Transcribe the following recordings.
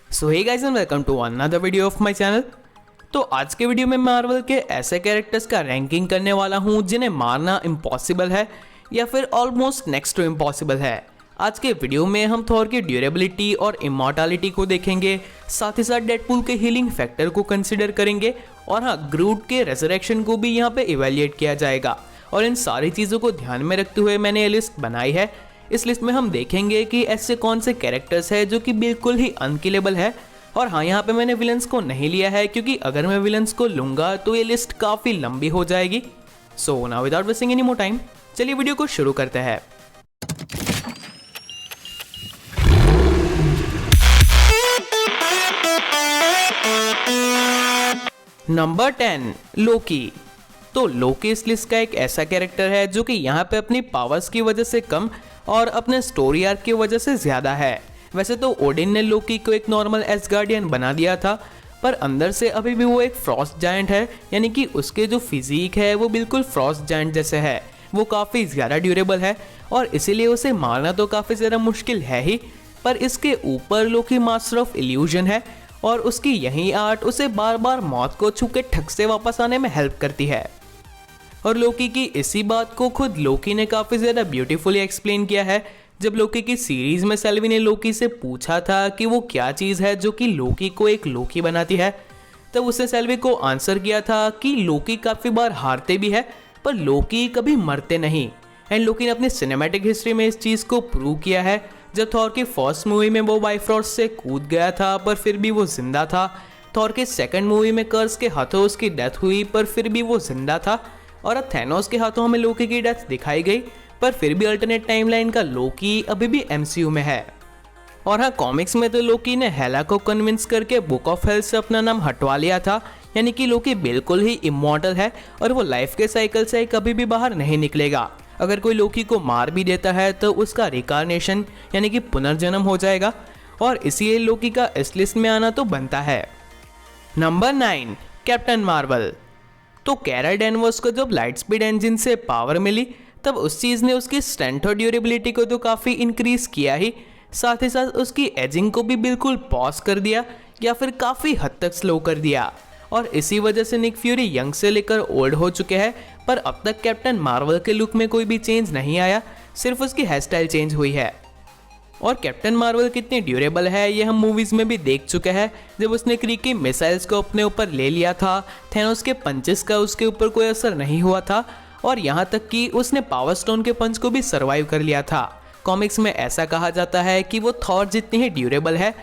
So hey guys and welcome to another video of my channel. तो आज के video में मार्वल के ऐसे कैरेक्टर्स का रैंकिंग करने वाला हूं जिन्हें मारना इम्पॉसिबल है या फिर ऑलमोस्ट नेक्स्ट टू इम्पॉसिबल है। आज के वीडियो में हम थॉर की ड्यूरेबिलिटी और इमॉर्टैलिटी को देखेंगे, साथ ही साथ डेडपूल के हीलिंग फैक्टर को कंसिडर करेंगे और हाँ, ग्रूट के रेजरेक्शन को भी यहाँ पे इवेल्युएट किया जाएगा। और इन सारी चीज़ों को ध्यान में रखते हुए मैंने ये लिस्ट बनाई है। इस लिस्ट में हम देखेंगे कि ऐसे कौन से कैरेक्टर्स हैं जो कि बिल्कुल ही अनकिलेबल है। और हाँ, यहाँ पे मैंने विलन्स को नहीं लिया है क्योंकि अगर मैं विलन्स को लूंगा तो ये लिस्ट काफ़ी लंबी हो जाएगी। So now without wasting any more time, चलिए वीडियो को शुरू करते हैं। नंबर 10, लोकी। तो लोकी इस लिस्ट का एक ऐसा कैरेक्टर है जो कि यहाँ पे अपनी पावर्स की वजह से कम और अपने स्टोरी आर्क की वजह से ज़्यादा है। वैसे तो ओडिन ने लोकी को एक नॉर्मल एसगार्डियन बना दिया था, पर अंदर से अभी भी वो एक फ्रॉस्ट जायंट है, यानी कि उसके जो फिजिक है वो बिल्कुल फ्रॉस्ट जायंट जैसे है। वो काफ़ी ज़्यादा ड्यूरेबल है और इसीलिए उसे मारना तो काफ़ी ज़्यादा मुश्किल है ही। पर इसके ऊपर लोकी मास्टर ऑफ इल्यूजन है और उसकी यही आर्ट उसे बार बार मौत को छू के ठग से वापस आने में हेल्प करती है। और लोकी की इसी बात को खुद लोकी ने काफ़ी ज़्यादा ब्यूटीफुली एक्सप्लेन किया है। जब लोकी की सीरीज में सेल्वी ने लोकी से पूछा था कि वो क्या चीज़ है जो कि लोकी को एक लोकी बनाती है, तब उसने सेल्वी को आंसर किया था कि लोकी काफ़ी बार हारते भी है पर लोकी कभी मरते नहीं। एंड लोकी ने अपनी सिनेमैटिक हिस्ट्री में इस चीज़ को प्रूव किया है। जब थॉर की फर्स्ट मूवी में वो बाइफ्रॉस्ट से कूद गया था पर फिर भी वो जिंदा था। थॉर के सेकंड मूवी में कर्स के हाथों उसकी डेथ हुई पर फिर भी वो जिंदा था। और अब थैनोस के हाथों हमें लोकी की डेथ दिखाई गई, पर फिर भी अल्टरनेट टाइमलाइन का लोकी अभी भी एमसीयू में है। और हाँ, कॉमिक्स में तो लोकी ने हेला को कन्विंस करके बुक ऑफ हेल्थ से अपना नाम हटवा लिया था, यानी कि लोकी बिल्कुल ही इमॉर्टल है और वो लाइफ के साइकिल से कभी भी बाहर नहीं निकलेगा। अगर कोई लोकी को मार भी देता है तो उसका रिकार्नेशन यानी कि पुनर्जन्म हो जाएगा, और इसीलिए लोकी का इस लिस्ट में आना तो बनता है। Number 9, captain Marvel. तो कैरल डैनवर्स को जब लाइट स्पीड इंजन से पावर मिली तब उस चीज़ ने उसकी स्ट्रेंथ और ड्यूरेबिलिटी को तो काफ़ी इंक्रीज किया ही, साथ ही साथ उसकी एजिंग को भी बिल्कुल पॉज कर दिया या फिर काफ़ी हद तक स्लो कर दिया। और इसी वजह से निक फ्यूरी यंग से लेकर ओल्ड हो चुके हैं, पर अब तक कैप्टन मार्वल के लुक में कोई भी चेंज नहीं आया, सिर्फ उसकी हेयर स्टाइल चेंज हुई है। और कैप्टन मार्वल कितनी ड्यूरेबल है ये हम मूवीज़ में भी देख चुके हैं। जब उसने क्री की मिसाइल्स को अपने ऊपर ले लिया था, थैनोस के पंचेस का उसके ऊपर कोई असर नहीं हुआ था, और यहाँ तक कि उसने पावर स्टोन के पंच को भी सर्वाइव कर लिया था। कॉमिक्स में ऐसा कहा जाता है कि वो थॉर जितनी ही ड्यूरेबल है।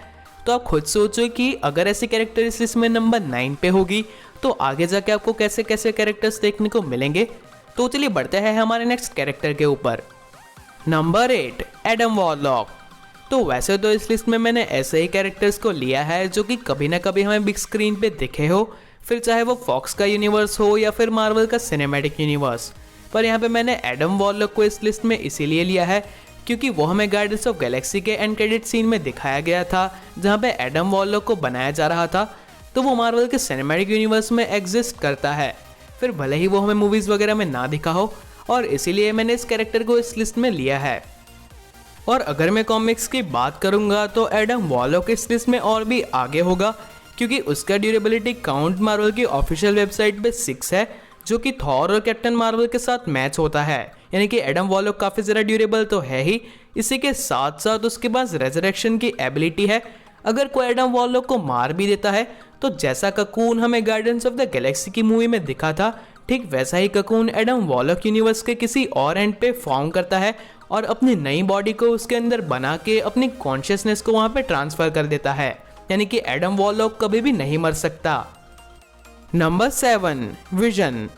तो आप खुद सोचो कि अगर ऐसी कैरेक्टर इस लिस्ट में नंबर 9 पे होगी तो आगे जाके आपको कैसे कैसे कैरेक्टर्स देखने को मिलेंगे। तो चलिए बढ़ते हैं हमारे नेक्स्ट कैरेक्टर के ऊपर। Number 8, Adam warlock. तो वैसे तो इस लिस्ट में मैंने ऐसे ही कैरेक्टर्स को लिया है जो कि कभी ना कभी हमें बिग स्क्रीन पे दिखे हो, फिर चाहे वो फॉक्स का यूनिवर्स हो या फिर मार्वल का सिनेमैटिक यूनिवर्स। पर यहाँ पे मैंने एडम वॉरलॉक को इस लिस्ट में इसीलिए लिया है क्योंकि वो हमें गार्डियंस ऑफ गैलेक्सी के एंड क्रेडिट सीन में दिखाया गया था, जहाँ पे एडम वॉरलॉक को बनाया जा रहा था। तो वो मार्वल के सिनेमैटिक यूनिवर्स में एग्जिस्ट करता है, फिर भले ही वो हमें मूवीज़ वगैरह में ना दिखा हो, और इसीलिए मैंने इस कैरेक्टर को इस लिस्ट में लिया है। और अगर मैं कॉमिक्स की बात करूंगा तो एडम वॉरलॉक इस लिस्ट में और भी आगे होगा क्योंकि उसका ड्यूरेबिलिटी काउंट मार्वल की ऑफिशियल वेबसाइट पे 6 है, जो कि थॉर और कैप्टन मार्वल के साथ मैच होता है। यानी कि एडम वॉरलॉक काफ़ी ज़्यादा ड्यूरेबल तो है ही, इसी के साथ साथ उसके पास रेजरेक्शन की एबिलिटी है। अगर कोई एडम वॉरलॉक को मार भी देता है तो जैसा ककून हमें गार्डियंस ऑफ द गैलेक्सी की मूवी में दिखा था, ठीक वैसा ही ककून एडम वॉरलॉक यूनिवर्स के किसी और एंड पे फॉर्म करता है और अपनी नई बॉडी को उसके अंदर बना के अपनी कॉन्शियसनेस को वहाँ पे ट्रांसफ़र कर देता है। यानी कि एडम वॉरलॉक कभी भी नहीं मर सकता। Number 7, vision.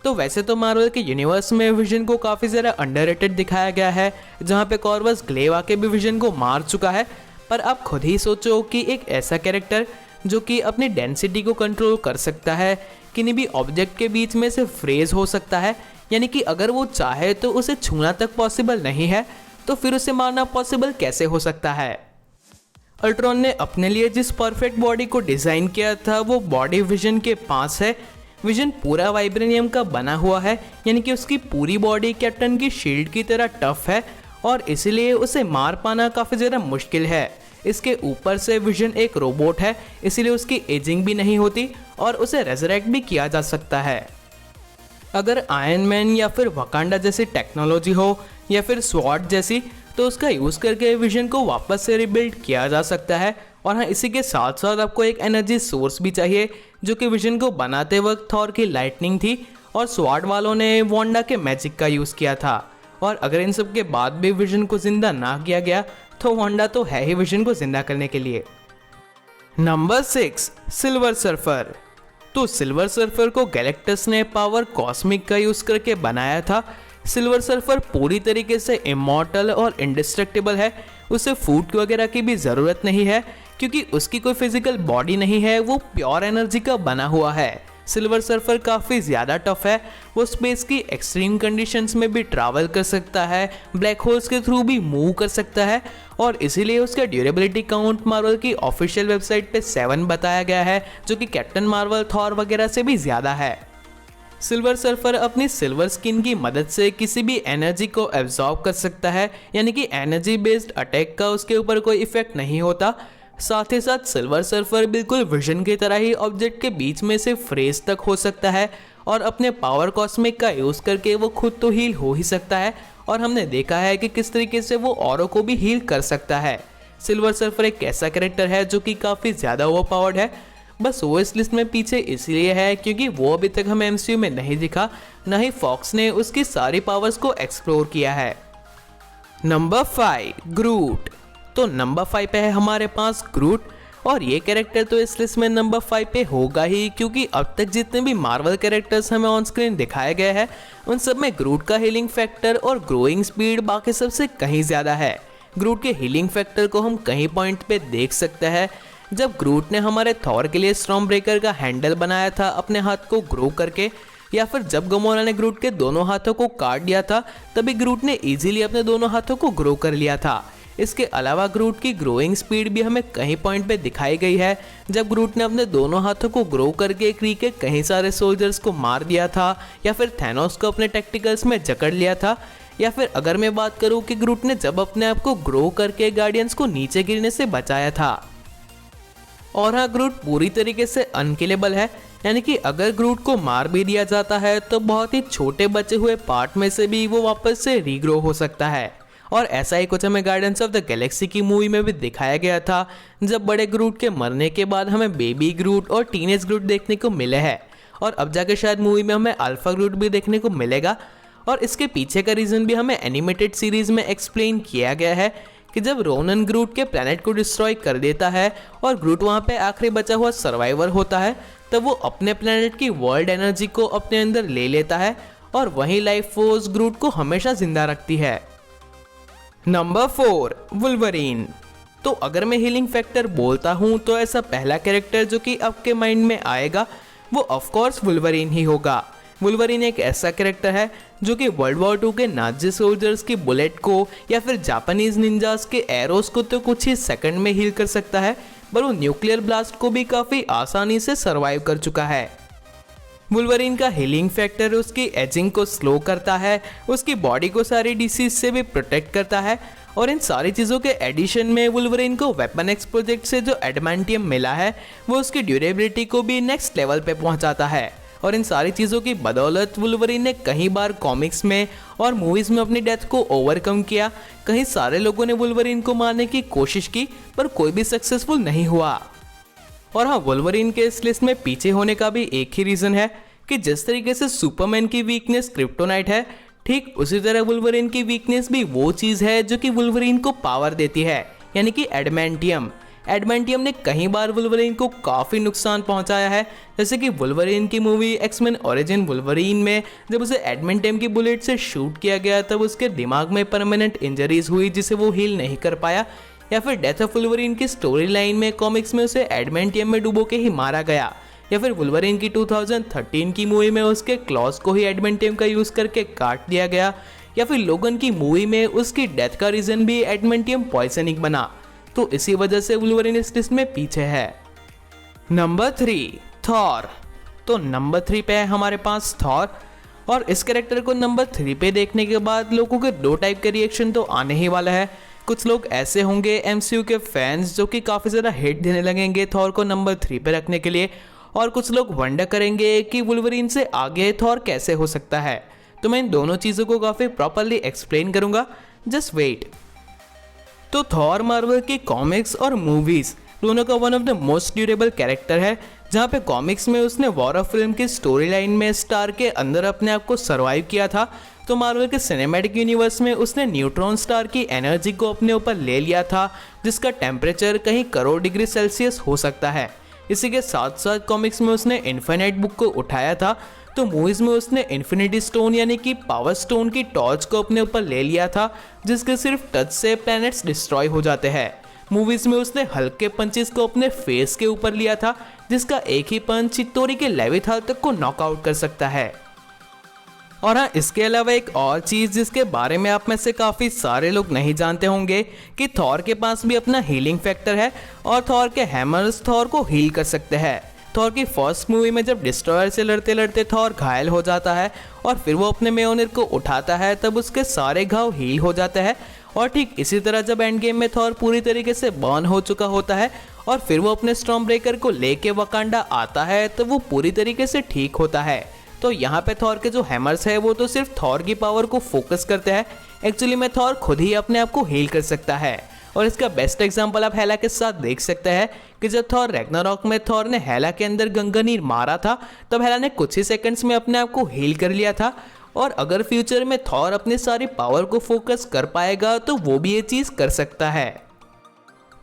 तो वैसे तो मार्वल के यूनिवर्स में विजन को काफ़ी ज़्यादा अंडररेटेड दिखाया गया है, जहाँ पे कॉर्वस ग्लेव आके भी विजन को मार चुका है। पर आप खुद ही सोचो कि एक ऐसा कैरेक्टर जो कि अपनी डेंसिटी को कंट्रोल कर सकता है, किन्हीं भी ऑब्जेक्ट के बीच में से फ्रेज हो सकता है, यानी कि अगर वो चाहे तो उसे छूना तक पॉसिबल नहीं है, तो फिर उसे मारना पॉसिबल कैसे हो सकता है। अल्ट्रॉन ने अपने लिए जिस परफेक्ट बॉडी को डिज़ाइन किया था वो बॉडी विजन के पास है। विजन पूरा वाइब्रेनियम का बना हुआ है, यानी कि उसकी पूरी बॉडी कैप्टन की शील्ड की तरह टफ है और इसलिए उसे मार पाना काफ़ी ज़्यादा मुश्किल है। इसके ऊपर से विजन एक रोबोट है, इसीलिए उसकी एजिंग भी नहीं होती और उसे रेजरेक्ट भी किया जा सकता है। अगर आयरन मैन या फिर वकांडा जैसी टेक्नोलॉजी हो या फिर स्वॉर्ड जैसी, तो उसका यूज़ करके विजन को वापस से रिबिल्ड किया जा सकता है। और हाँ, इसी के साथ साथ आपको एक एनर्जी सोर्स भी चाहिए, जो कि विजन को बनाते वक्त थॉर की लाइटनिंग थी और स्वॉर्ड वालों ने वांडा के मैजिक का यूज़ किया था। और अगर इन सब के बाद भी विजन को जिंदा ना किया गया तो वांडा तो है ही विजन को जिंदा करने के लिए। Number 6, silver surfer. तो सिल्वर सर्फर को गैलेक्टस ने पावर कॉस्मिक का यूज़ करके बनाया था। सिल्वर सर्फर पूरी तरीके से इमॉर्टल और इंडिस्ट्रक्टिबल है। उसे फूड वगैरह की भी ज़रूरत नहीं है क्योंकि उसकी कोई फिजिकल बॉडी नहीं है, वो प्योर एनर्जी का बना हुआ है। सिल्वर सर्फर काफ़ी ज़्यादा टफ है, वो स्पेस की एक्सट्रीम कंडीशंस में भी ट्रैवल कर सकता है, ब्लैक होल्स के थ्रू भी मूव कर सकता है और इसीलिए उसका ड्यूरेबिलिटी काउंट मार्वल की ऑफिशियल वेबसाइट पे 7 बताया गया है, जो कि कैप्टन मार्वल, थॉर वगैरह से भी ज़्यादा है। सिल्वर सर्फर अपनी सिल्वर स्किन की मदद से किसी भी एनर्जी को एब्जॉर्ब कर सकता है, यानी कि एनर्जी बेस्ड अटैक का उसके ऊपर कोई इफेक्ट नहीं होता। साथ ही साथ सिल्वर सर्फर बिल्कुल विजन की तरह ही ऑब्जेक्ट के बीच में से फ्रेज तक हो सकता है और अपने पावर कॉस्मिक का यूज़ करके वो खुद तो हील हो ही सकता है और हमने देखा है कि किस तरीके से वो औरों को भी हील कर सकता है। सिल्वर सर्फर एक ऐसा कैरेक्टर है जो कि काफ़ी ज़्यादा ओवरपावर्ड है, बस वो इस लिस्ट में पीछे इसलिए है क्योंकि वो अभी तक हमें एमसीयू में नहीं दिखा, ना ही फॉक्स ने उसकी सारी पावर्स को एक्सप्लोर किया है। नंबर 5, ग्रूट। तो नंबर 5 पे है हमारे पास ग्रूट और ये कैरेक्टर तो इस लिस्ट में नंबर 5 पे होगा ही क्योंकि अब तक जितने भी मार्वल कैरेक्टर्स हमें ऑन स्क्रीन दिखाए गए हैं उन सब में ग्रूट का हीलिंग फैक्टर और ग्रोइंग स्पीड बाकी सबसे कहीं ज़्यादा है। ग्रूट के हीलिंग फैक्टर को हम कहीं पॉइंट पे देख सकते हैं। जब ग्रूट ने हमारे थॉर के लिए स्टॉर्म ब्रेकर का हैंडल बनाया था अपने हाथ को ग्रो करके, या फिर जब गमोरा ने ग्रूट के दोनों हाथों को काट दिया था तभी ग्रूट ने इजीली अपने दोनों हाथों को ग्रो कर लिया था। इसके अलावा ग्रूट की ग्रोइंग स्पीड भी हमें कहीं पॉइंट पे दिखाई गई है। जब ग्रूट ने अपने दोनों हाथों को ग्रो करके क्री के कहीं सारे सोल्जर्स को मार दिया था, या फिर थैनोस को अपने टेक्टिकल्स में जकड़ लिया था, या फिर अगर मैं बात करूं कि ग्रूट ने जब अपने आप को ग्रो करके गार्डियंस को नीचे गिरने से बचाया था। और हाँ, ग्रूट पूरी तरीके से अनकिलेबल है, यानी कि अगर ग्रूट को मार भी दिया जाता है तो बहुत ही छोटे बचे हुए पार्ट में से भी वो वापस से रीग्रो हो सकता है। और ऐसा ही कुछ हमें गार्डियंस ऑफ द गैलेक्सी की मूवी में भी दिखाया गया था, जब बड़े ग्रूट के मरने के बाद हमें बेबी ग्रूट और टीनेज ग्रूट देखने को मिले हैं और अब जाके शायद मूवी में हमें अल्फा ग्रूट भी देखने को मिलेगा। और इसके पीछे का रीज़न भी हमें एनिमेटेड सीरीज में एक्सप्लेन किया गया है कि जब रोनन ग्रूट के प्लेनेट को डिस्ट्रॉय कर देता है और ग्रूट वहाँ पे आखिरी बचा हुआ सर्वाइवर होता है, तब वो अपने प्लेनेट की वर्ल्ड एनर्जी को अपने अंदर ले लेता है और वही लाइफ फोर्स ग्रूट को हमेशा जिंदा रखती है। Number 4, Wolverine. तो अगर मैं हीलिंग फैक्टर बोलता हूँ तो ऐसा पहला कैरेक्टर जो कि आपके माइंड में आएगा वो ऑफकोर्स वुल्वरीन ही होगा। वुल्वरीन एक ऐसा कैरेक्टर है जो कि वर्ल्ड वॉर 2 के नाजी सोल्जर्स की बुलेट को या फिर जापानीज निंजास के एरोस को तो कुछ ही सेकंड में हील कर सकता है, पर वो न्यूक्लियर ब्लास्ट को भी काफ़ी आसानी से सर्वाइव कर चुका है। वुल्वरीन का हीलिंग फैक्टर उसकी एजिंग को स्लो करता है, उसकी बॉडी को सारी डिसीज से भी प्रोटेक्ट करता है और इन सारी चीज़ों के एडिशन में वुल्वरीन को वेपन एक्स प्रोजेक्ट से जो एडमांटियम मिला है वो उसकी ड्यूरेबिलिटी को भी नेक्स्ट लेवल पे पहुंचाता है। और इन सारी चीज़ों की बदौलत वुल्वरीन ने कई बार कॉमिक्स में और मूवीज़ में अपनी डेथ को ओवरकम किया। कहीं सारे लोगों ने वुल्वरीन को मारने की कोशिश की पर कोई भी सक्सेसफुल नहीं हुआ। और हाँ, वुल्वरीन के इस लिस्ट में पीछे होने का भी एक ही रीज़न है कि जिस तरीके से सुपरमैन की वीकनेस क्रिप्टोनाइट है, ठीक उसी तरह वुल्वरीन की वीकनेस भी वो चीज़ है जो कि वुल्वरीन को पावर देती है, यानी कि एडमेंटियम। एडमेंटियम ने कई बार वुल्वरीन को काफ़ी नुकसान पहुंचाया है, जैसे कि वुल्वरीन की मूवी एक्समैन ओरिजिन वुल्वरीन में जब उसे एडमेंटियम की बुलेट से शूट किया गया तब उसके दिमाग में परमानेंट इंजरीज हुई जिसे वो हील नहीं कर पाया, या फिर डेथ ऑफ वुल्वरीन की स्टोरी लाइन में कॉमिक्स में उसे एडमेंटियम में डुबो के ही मारा गया, या फिर वुल्वरीन की 2013 की मूवी में उसके क्लॉज को ही एडमेंटियम का यूज़ करके काट दिया गया, या फिर लोगन की मूवी में उसकी डेथ का रीज़न भी एडमेंटियम पॉइजनिंग बना। तो इसी वजह से वुल्वरीन इस लिस्ट में पीछे है। Number 3, Thor. तो नंबर 3 पे है हमारे पास थॉर और इस कैरेक्टर को नंबर 3 पे देखने के बाद लोगों के दो टाइप के रिएक्शन तो आने ही वाला है। कुछ लोग ऐसे होंगे एमसीयू के फैंस जो कि काफ़ी ज़्यादा हिट देने लगेंगे थॉर को नंबर 3 पे रखने के लिए, और कुछ लोग वंडर करेंगे कि वुल्वरीन से आगे थॉर कैसे हो सकता है। तो मैं इन दोनों चीज़ों को काफ़ी प्रॉपरली एक्सप्लेन करूँगा, जस्ट वेट। तो थॉर मार्वल की कॉमिक्स और मूवीज़ दोनों का one of the most durable character है, जहाँ पे कॉमिक्स में उसने वॉर ऑफ फिल्म की स्टोरी लाइन में स्टार के अंदर अपने आप को सर्वाइव किया था, तो मार्वल के सिनेमैटिक यूनिवर्स में उसने न्यूट्रॉन स्टार की एनर्जी को अपने ऊपर ले लिया था, जिसका टेम्परेचर कहीं करोड़ डिग्री सेल्सियस हो सकता है। इसी के साथ साथ कॉमिक्स में उसने इन्फिनिट बुक को उठाया था, तो मूवीज़ में उसने इन्फिनिटी स्टोन यानी कि पावर स्टोन की टॉर्च को अपने ऊपर ले लिया था, जिसके सिर्फ टच से प्लैनेट्स डिस्ट्रॉय हो जाते हैं। मूवीज़ में उसने हल्के पंचेस को अपने फेस के ऊपर लिया था, जिसका एक ही पंच चित्तौरी के लेविथाल तक को नॉकआउट कर सकता है। और हाँ, इसके अलावा एक और चीज़ जिसके बारे में आप में से काफ़ी सारे लोग नहीं जानते होंगे कि थॉर के पास भी अपना हीलिंग फैक्टर है, और थॉर के हैमर्स थॉर को हील कर सकते हैं। थॉर की फर्स्ट मूवी में जब डिस्ट्रॉयर से लड़ते लड़ते थॉर घायल हो जाता है और फिर वो अपने म्योनिर को उठाता है, तब उसके सारे घाव हील हो जाते हैं। और ठीक इसी तरह जब एंड गेम में थॉर पूरी तरीके से बर्न हो चुका होता है और फिर वो अपने स्टॉर्म ब्रेकर को लेके वकांडा आता है, तो वो पूरी तरीके से ठीक होता है। तो यहाँ पे थॉर के जो हैमर्स है वो तो सिर्फ थॉर की पावर को फोकस करते हैं, एक्चुअली में थॉर खुद ही अपने आप को हील कर सकता है। और इसका बेस्ट एग्जांपल आप हेला के साथ देख सकते हैं कि जब थॉर रैग्नारॉक में थॉर ने हेला के अंदर गंगानीर मारा था, तब हेला ने कुछ ही सेकंड्स में अपने आप को हील कर लिया था। और अगर फ्यूचर में थॉर अपनी सारी पावर को फोकस कर पाएगा तो वो भी ये चीज़ कर सकता है।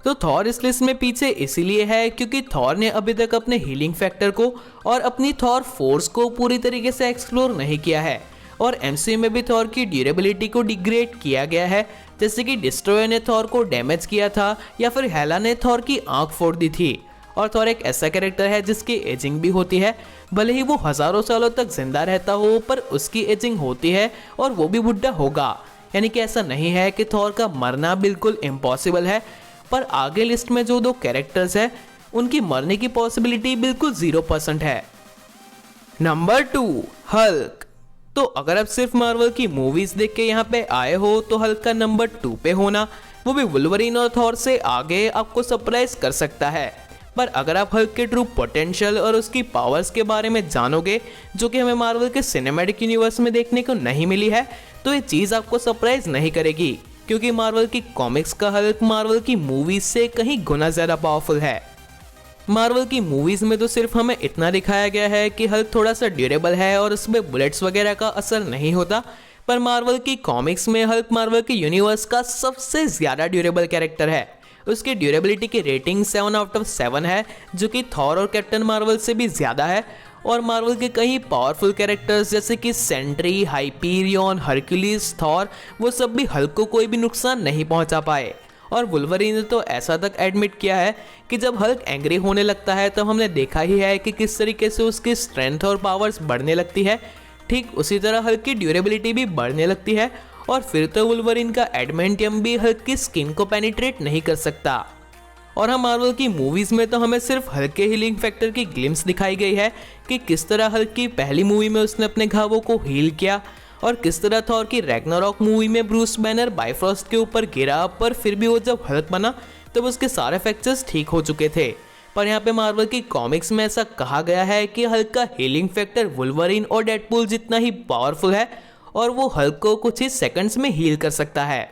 तो थॉर इस लिस्ट में पीछे इसीलिए है क्योंकि थॉर ने अभी तक अपने हीलिंग फैक्टर को और अपनी थॉर फोर्स को पूरी तरीके से एक्सप्लोर नहीं किया है, और एमसीयू में भी थॉर की ड्यूरेबिलिटी को डिग्रेड किया गया है, जैसे कि डिस्ट्रॉयर ने थॉर को डैमेज किया था या फिर हेला ने थॉर की आंख फोड़ दी थी। और थॉर एक ऐसा कैरेक्टर है जिसकी एजिंग भी होती है, भले ही वो हज़ारों सालों तक जिंदा रहता हो, पर उसकी एजिंग होती है और वो भी बुढ़ा होगा। यानी कि ऐसा नहीं है कि थॉर का मरना बिल्कुल इम्पॉसिबल है, पर आगे लिस्ट में जो दो कैरेक्टर्स हैं उनकी मरने की पॉसिबिलिटी बिल्कुल 0% है। Number 2, Hulk. तो अगर आप सिर्फ मार्वल की मूवीज देख के यहाँ पे आए हो तो हल्क का नंबर 2 पे होना, वो भी वुल्वरीन और थॉर से आगे, आपको सरप्राइज कर सकता है। पर अगर आप हल्क के ट्रू पोटेंशियल और उसकी पावर्स के बारे में जानोगे, जो कि हमें मार्वल के सिनेमैटिक यूनिवर्स में देखने को नहीं मिली है, तो ये चीज़ आपको सरप्राइज नहीं करेगी, क्योंकि मार्वल की कॉमिक्स का हल्क मार्वल की मूवीज से कहीं गुना ज़्यादा पावरफुल है। मार्वल की मूवीज़ में तो सिर्फ हमें इतना दिखाया गया है कि हल्क थोड़ा सा ड्यूरेबल है और उसमें बुलेट्स वगैरह का असर नहीं होता, पर मार्वल की कॉमिक्स में हल्क मार्वल के यूनिवर्स का सबसे ज़्यादा ड्यूरेबल कैरेक्टर है। उसकी ड्यूरेबिलिटी की रेटिंग 7/7 है, जो कि थॉर और कैप्टन मार्वल से भी ज़्यादा है। और मार्वल के कई पावरफुल कैरेक्टर्स जैसे कि सेंट्री, हाइपीरियन, हरक्यूलिस, थॉर, वो सब भी हल्क को कोई भी नुकसान नहीं पहुंचा पाए। और वुल्वरीन ने तो ऐसा तक एडमिट किया है कि जब हल्क एंग्री होने लगता है तब हमने देखा ही है कि किस तरीके से उसकी स्ट्रेंथ और पावर्स बढ़ने लगती है। ठीक उसी तरह हल्क की ड्यूरेबिलिटी भी बढ़ने लगती है, और फिर तो वुल्वरीन का एडमेंटियम भी हल्क की स्किन को पेनिट्रेट नहीं कर सकता। और हम मार्वल की मूवीज़ में तो हमें सिर्फ हल्क के हीलिंग फैक्टर की ग्लिम्स दिखाई गई है कि किस तरह हल्क की पहली मूवी में उसने अपने घावों को हील किया, और किस तरह थॉर की रैग्नारॉक मूवी में ब्रूस बैनर बाइफ्रॉस्ट के ऊपर गिरा, पर फिर भी वो जब हल्क बना तब उसके सारे फ्रैक्चर्स ठीक हो चुके थे। पर यहाँ पे मार्वल की कॉमिक्स में ऐसा कहा गया है कि हल्क का हीलिंग फैक्टर वुल्वरीन और डेडपूल जितना ही पावरफुल है, और वो हल्क को कुछ ही सेकंड्स में हील कर सकता है।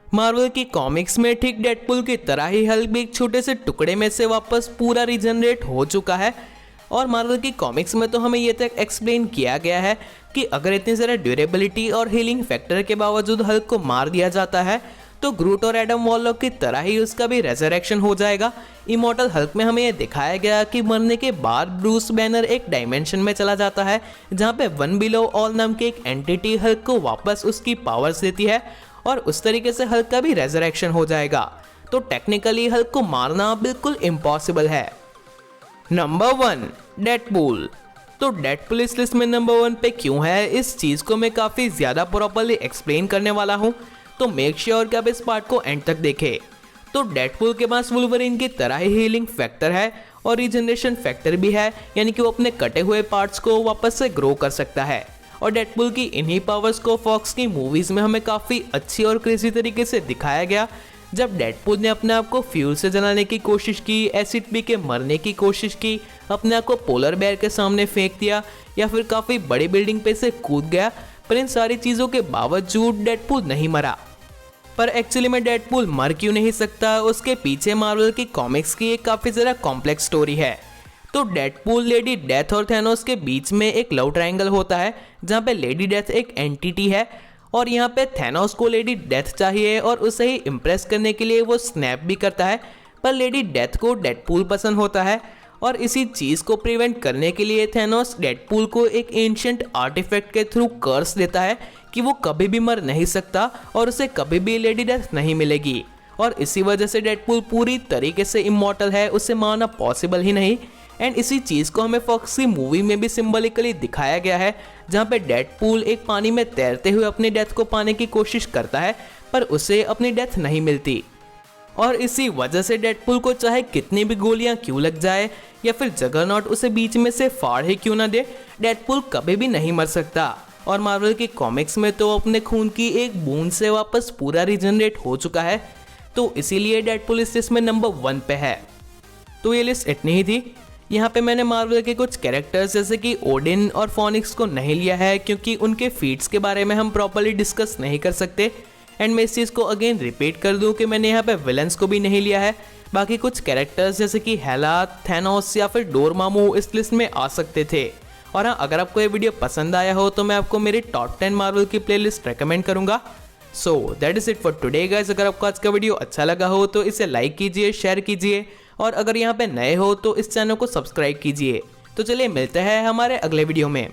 मार्वल की कॉमिक्स में ठीक डेडपूल की तरह ही हल्क भी एक छोटे से टुकड़े में से वापस पूरा रीजनरेट हो चुका है। और मार्वल की कॉमिक्स में तो हमें ये तक एक्सप्लेन किया गया है कि अगर इतनी ज़्यादा ड्यूरेबिलिटी और हीलिंग फैक्टर के बावजूद हल्क को मार दिया जाता है, तो ग्रूट और एडम वॉरलॉक की तरह ही उसका भी रेजरेक्शन हो जाएगा। इमॉर्टल हल्क में हमें यह दिखाया गया कि मरने के बाद ब्रूस बैनर एक डायमेंशन में चला जाता है, जहाँ पे वन बिलो ऑल नाम की एक एंटिटी हल्क को वापस उसकी पावर्स देती है, और उस तरीके से हल्क का भी रेजरेक्शन हो जाएगा। तो टेक्निकली हल्क को मारना बिल्कुल इम्पॉसिबल है। Number 1, Deadpool. तो डेडपूल इस लिस्ट में नंबर 1 पे क्यों है, इस चीज़ को मैं काफ़ी ज़्यादा प्रॉपरली एक्सप्लेन करने वाला हूँ, तो मेक श्योर कि आप इस पार्ट को एंड तक देखें। तो डेडपूल के पास वुल्वरीन की तरह ही हीलिंग फैक्टर है और रीजनरेशन फैक्टर भी है, यानी कि वो अपने कटे हुए पार्ट्स को वापस से ग्रो कर सकता है। और डेडपूल की इन्हीं पावर्स को फॉक्स की मूवीज में हमें काफ़ी अच्छी और क्रेजी तरीके से दिखाया गया। जब डेडपूल ने अपने आप को फ्यूल से जलाने की कोशिश की, एसिड पी के मरने की कोशिश की, अपने आप को पोलर बेयर के सामने फेंक दिया या फिर काफ़ी बड़ी बिल्डिंग पे से कूद गया, पर इन सारी चीज़ों के बावजूद डेडपूल नहीं मरा। पर एक्चुअली में डेडपूल मर क्यों नहीं सकता, उसके पीछे मार्वल की कॉमिक्स की एक काफ़ी ज़्यादा कॉम्प्लेक्स स्टोरी है। तो डेडपूल, लेडी डेथ और थैनोस के बीच में एक लव ट्रायंगल होता है, जहाँ पे लेडी डेथ एक एंटिटी है और यहाँ पे थैनोस को लेडी डेथ चाहिए और उसे ही इम्प्रेस करने के लिए वो स्नैप भी करता है, पर लेडी डेथ को डेडपूल पसंद होता है और इसी चीज़ को प्रिवेंट करने के लिए थैनोस डेडपूल को एक एंशिएंट आर्टिफैक्ट के थ्रू कर्स देता है कि वो कभी भी मर नहीं सकता और उसे कभी भी लेडी डेथ नहीं मिलेगी। और इसी वजह से डेडपूल पूरी तरीके से इमॉर्टल है, उसे मारना पॉसिबल ही नहीं। एंड इसी चीज़ को हमें फॉक्स की मूवी में भी सिंबलिकली दिखाया गया है, जहाँ पे डेडपूल एक पानी में तैरते हुए अपनी डेथ को पाने की कोशिश करता है, पर उसे अपनी डेथ नहीं मिलती। और इसी वजह से डेडपूल को चाहे कितनी भी गोलियां क्यों लग जाए या फिर जगरनॉट उसे बीच में से फाड़ ही क्यों ना दे, डेडपूल कभी भी नहीं मर सकता। और मार्वल की कॉमिक्स में तो अपने खून की एक बूंद से वापस पूरा रिजनरेट हो चुका है, तो इसीलिए डेडपूल इस लिस्ट में नंबर 1 पे है। तो ये लिस्ट इतनी ही थी। यहाँ पे मैंने मार्वल के कुछ कैरेक्टर्स जैसे कि ओडिन और फोनिक्स को नहीं लिया है, क्योंकि उनके फीट्स के बारे में हम प्रॉपर्ली डिस्कस नहीं कर सकते। एंड मैं इस चीज़ को अगेन रिपीट कर दूं कि मैंने यहाँ पे विलन्स को भी नहीं लिया है। बाकी कुछ कैरेक्टर्स जैसे कि हेला, थैनोस या फिर डोरमामू इस लिस्ट में आ सकते थे। और हाँ, अगर आपको ये वीडियो पसंद आया हो तो मैं आपको मेरी टॉप 10 मार्वल की प्लेलिस्ट रेकमेंड करूंगा। So that is it for today guys. अगर आपको आज का वीडियो अच्छा लगा हो तो इसे लाइक कीजिए, शेयर कीजिए और अगर यहाँ पे नए हो तो इस चैनल को सब्सक्राइब कीजिए। तो चलिए मिलते हैं हमारे अगले वीडियो में।